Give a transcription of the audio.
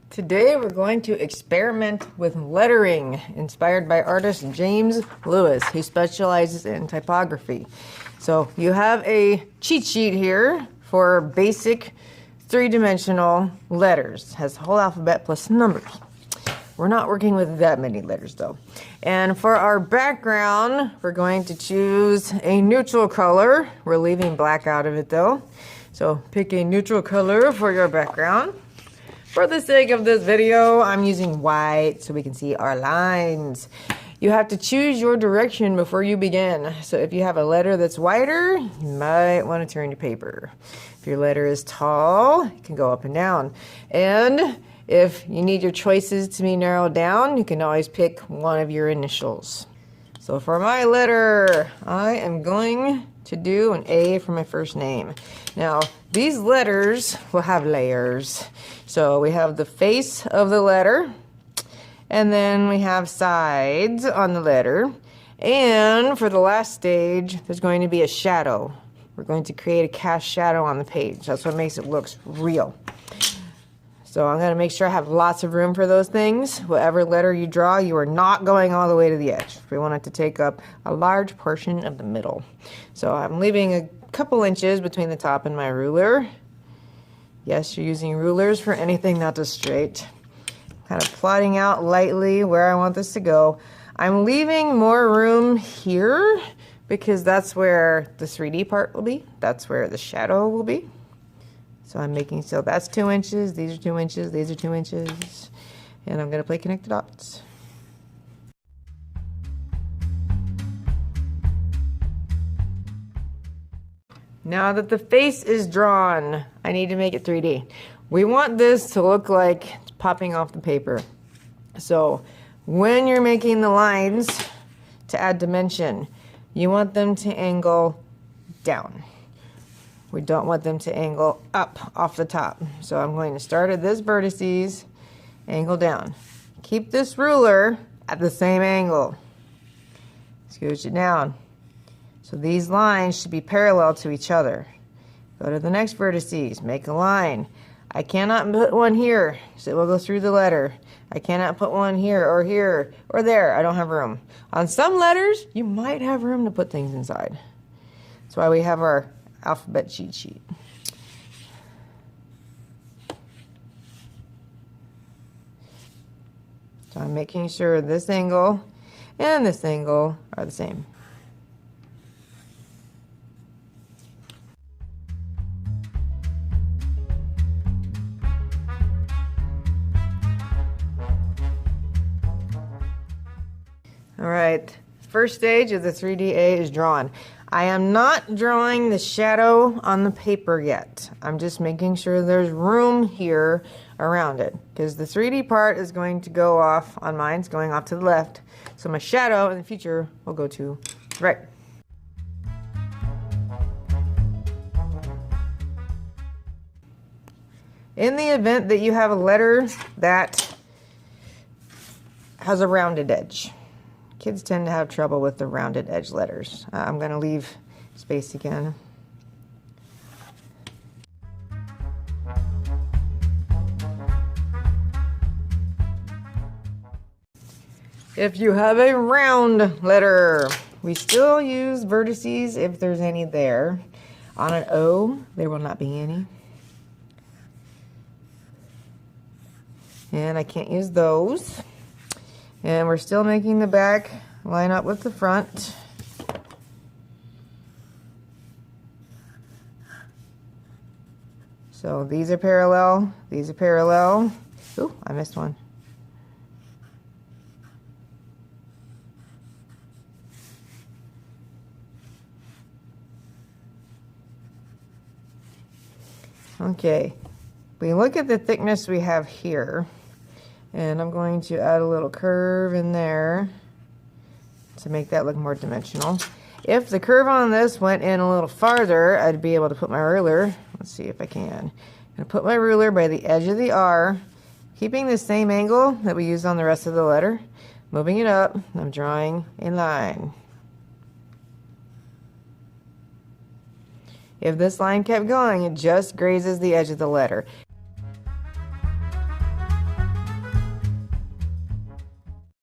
Today we're going to experiment with lettering inspired by artist James Lewis, who specializes in typography. So you have a cheat sheet here for basic three-dimensional letters. It has the whole alphabet plus numbers. We're not working with that many letters though. And for our background, we're going to choose a neutral color. We're leaving black out of it though. So pick a neutral color for your background. For the sake of this video, I'm using white so we can see our lines. You have to choose your direction before you begin. So if you have a letter that's wider, you might want to turn your paper. If your letter is tall, it can go up and down. And if you need your choices to be narrowed down, you can always pick one of your initials. So for my letter, I am going to do an A for my first name. Now, these letters will have layers. So we have the face of the letter, and then we have sides on the letter. And for the last stage, there's going to be a shadow. We're going to create a cast shadow on the page. That's what makes it look real. So I'm going to make sure I have lots of room for those things. Whatever letter you draw, you are not going all the way to the edge. We want it to take up a large portion of the middle. So I'm leaving a couple inches between the top and my ruler. Yes, you're using rulers for anything not just straight. Kind of plotting out lightly where I want this to go. I'm leaving more room here because that's where the 3D part will be. That's where the shadow will be. So I'm making, so that's 2 inches, these are 2 inches, these are 2 inches, and I'm going to play connect the dots. Now that the face is drawn, I need to make it 3D. We want this to look like it's popping off the paper. So when you're making the lines to add dimension, you want them to angle down. We don't want them to angle up off the top. So I'm going to start at this vertices, angle down. Keep this ruler at the same angle. Scooch it down. So these lines should be parallel to each other. Go to the next vertices, make a line. I cannot put one here, so it will go through the letter. I cannot put one here or there. I don't have room. On some letters, you might have room to put things inside. That's why we have our alphabet cheat sheet. So I'm making sure this angle and this angle are the same. All right, first stage of the 3DA is drawn. I am not drawing the shadow on the paper yet. I'm just making sure there's room here around it because the 3D part is going to go off on mine. It's going off to the left. So my shadow in the future will go to the right. In the event that you have a letter that has a rounded edge, kids tend to have trouble with the rounded edge letters. I'm going to leave space again. If you have a round letter, we still use vertices if there's any there. On an O, there will not be any. And I can't use those. And we're still making the back line up with the front. So these are parallel, these are parallel. Ooh, I missed one. Okay, we look at the thickness we have here. And I'm going to add a little curve in there to make that look more dimensional. If the curve on this went in a little farther, I'd be able to put my ruler. Let's see if I can. I'm going to put my ruler by the edge of the R, keeping the same angle that we used on the rest of the letter. Moving it up, I'm drawing a line. If this line kept going, it just grazes the edge of the letter.